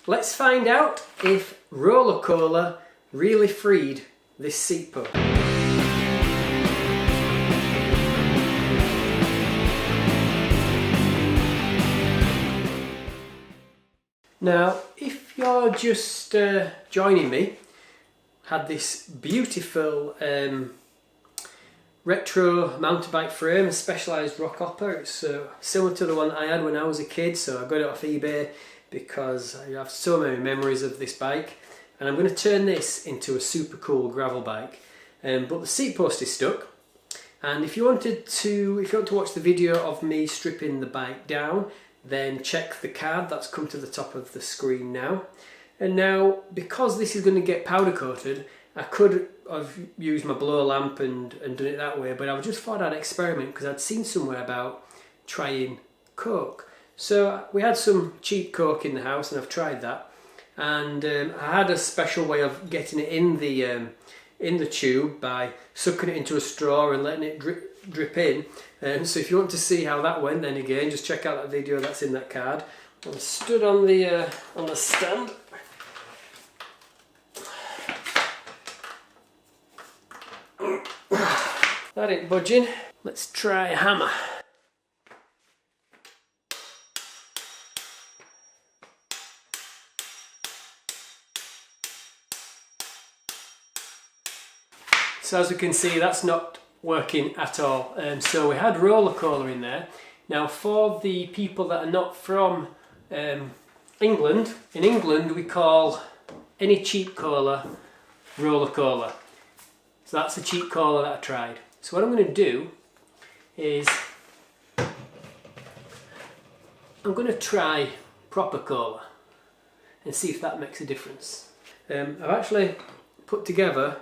let's find out if Roller Cola really freed this seat post. Now, if you're just joining me, had this beautiful retro mountain bike frame, a specialised Rockhopper. It's similar to the one I had when I was a kid, so I got it off eBay because I have so many memories of this bike. And I'm going to turn this into a super cool gravel bike. But the seat post is stuck. And if you want to watch the video of me stripping the bike down, then check the card that's come to the top of the screen now. And now, because this is going to get powder coated, I could have used my blow lamp and done it that way, but I just thought I'd experiment because I'd seen somewhere about trying coke. So we had some cheap coke in the house and I've tried that. And I had a special way of getting it in the tube by sucking it into a straw and letting it drip in. So if you want to see how that went, then again, just check out that video that's in that card. I'm stood on the stand. That ain't budging. Let's try a hammer. So as we can see, that's not working at all. So we had Roller Cola in there. Now for the people that are not from England, in England we call any cheap cola Roller Cola. So that's the cheap cola that I tried. So what I'm going to do is I'm going to try proper cola and see if that makes a difference. I've actually put together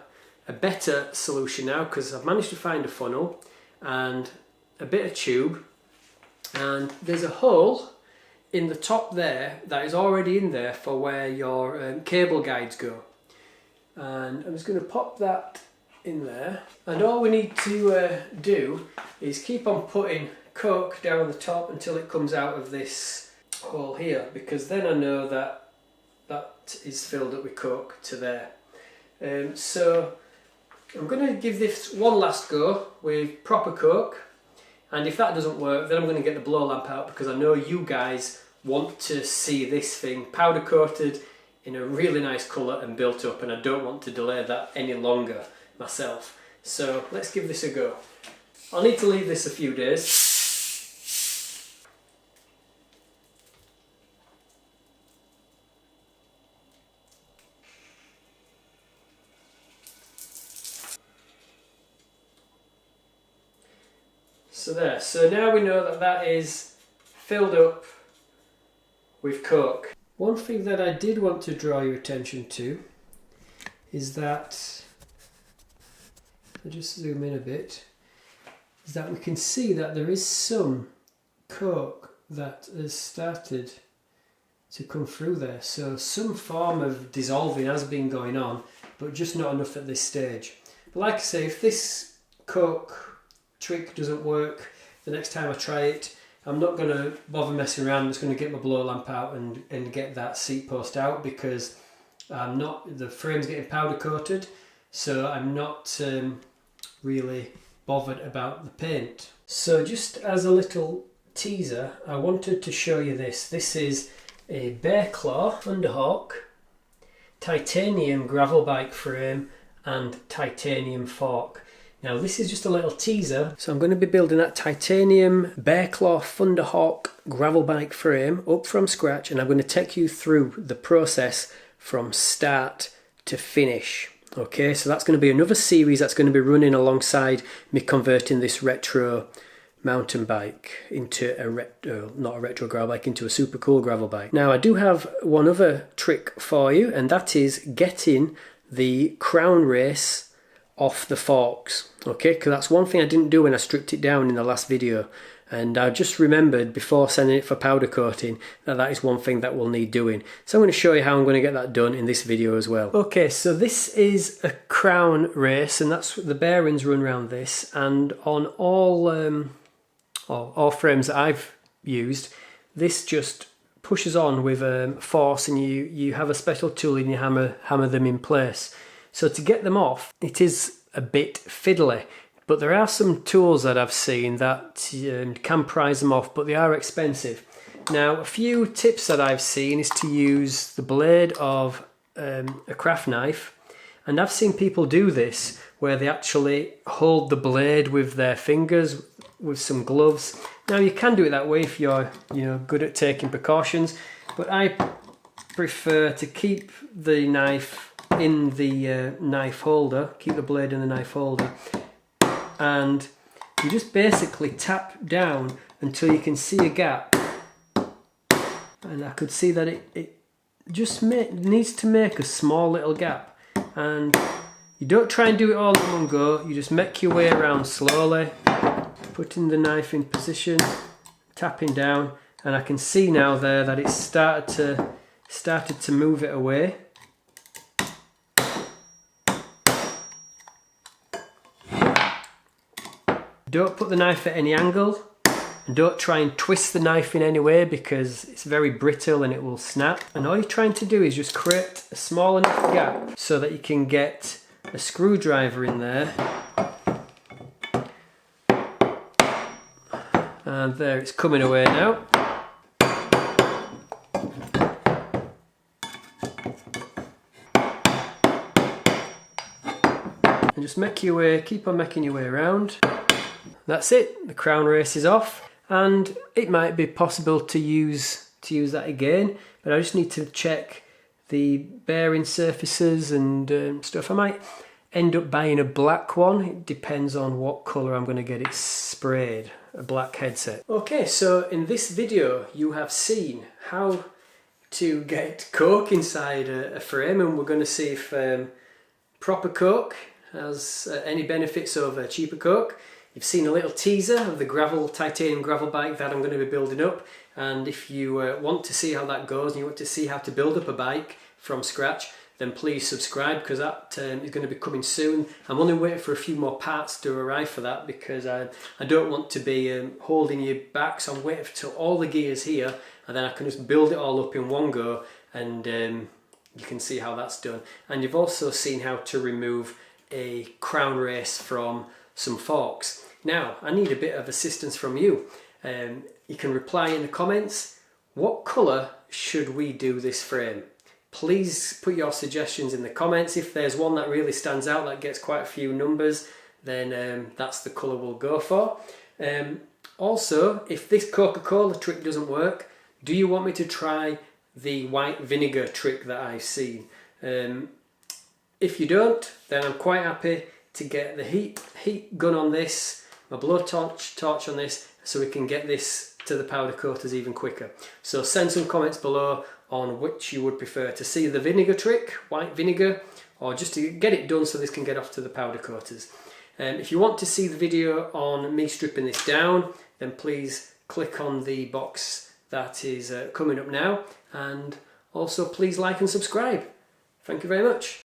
a better solution now because I've managed to find a funnel and a bit of tube, and there's a hole in the top there that is already in there for where your cable guides go. And I'm just going to pop that in there, and all we need to do is keep on putting coke down the top until it comes out of this hole here, because then I know that that is filled up with coke to there. So I'm going to give this one last go with proper coke, and if that doesn't work, then I'm going to get the blow lamp out because I know you guys want to see this thing powder coated in a really nice colour and built up, and I don't want to delay that any longer myself. So let's give this a go. I'll need to leave this a few days. So there, so now we know that that is filled up with coke. One thing that I did want to draw your attention to is that, I'll just zoom in a bit, is that we can see that there is some coke that has started to come through there. So some form of dissolving has been going on, but just not enough at this stage. But like I say, if this coke trick doesn't work the next time I try it, I'm not going to bother messing around. I'm just going to get my blow lamp out and get that seat post out, because the frame's getting powder coated, so I'm not really bothered about the paint. So just as a little teaser, I wanted to show you this. This is a Bearclaw Thunderhawk titanium gravel bike frame and titanium fork. Now this is just a little teaser. So I'm going to be building that titanium Bearclaw Thunderhawk gravel bike frame up from scratch, and I'm going to take you through the process from start to finish. Okay, so that's going to be another series that's going to be running alongside me converting this retro mountain bike into not a retro gravel bike, into a super cool gravel bike. Now I do have one other trick for you, and that is getting the crown race off the forks. Okay, because that's one thing I didn't do when I stripped it down in the last video, and I just remembered before sending it for powder coating that is one thing that will need doing. So I'm going to show you how I'm going to get that done in this video as well. Okay, so this is a crown race, and that's the bearings run around this, and on all frames that I've used, this just pushes on with force, and you have a special tool and you hammer them in place. So to get them off, it is a bit fiddly, but there are some tools that I've seen that can prise them off, but they are expensive. Now, a few tips that I've seen is to use the blade of a craft knife, and I've seen people do this where they actually hold the blade with their fingers with some gloves. Now, you can do it that way if you're good at taking precautions, but I prefer to keep the knife in the knife holder, keep the blade in the knife holder, and you just basically tap down until you can see a gap. And I could see that it just needs to make a small little gap, and you don't try and do it all in one go. You just make your way around slowly, putting the knife in position, tapping down, and I can see now there that it's started to move it away. Don't put the knife at any angle, and don't try and twist the knife in any way because it's very brittle and it will snap. And all you're trying to do is just create a small enough gap so that you can get a screwdriver in there. And there, it's coming away now. And just make your way, keep on making your way around. That's it, the crown race is off, and it might be possible to use that again, but I just need to check the bearing surfaces and stuff. I might end up buying a black one. It depends on what colour I'm going to get it sprayed, a black headset. Okay, so in this video you have seen how to get cork inside a frame, and we're going to see if proper cork has any benefits over cheaper cork. You've seen a little teaser of the titanium gravel bike that I'm going to be building up, and if you want to see how that goes and you want to see how to build up a bike from scratch, then please subscribe, because that is going to be coming soon. I'm only waiting for a few more parts to arrive for that because I don't want to be holding you back, so I'm waiting till all the gear's here, and then I can just build it all up in one go, and you can see how that's done. And you've also seen how to remove a crown race from some forks. Now, I need a bit of assistance from you. You can reply in the comments, what colour should we do this frame? Please put your suggestions in the comments. If there's one that really stands out, that gets quite a few numbers, then that's the colour we'll go for. Also, if this Coca-Cola trick doesn't work, do you want me to try the white vinegar trick that I've seen? If you don't, then I'm quite happy to get the heat gun on this, my blowtorch on this, so we can get this to the powder coaters even quicker. So send some comments below on which you would prefer to see, the vinegar trick, white vinegar, or just to get it done so this can get off to the powder coaters. If you want to see the video on me stripping this down, then please click on the box that is coming up now, and also please like and subscribe. Thank you very much.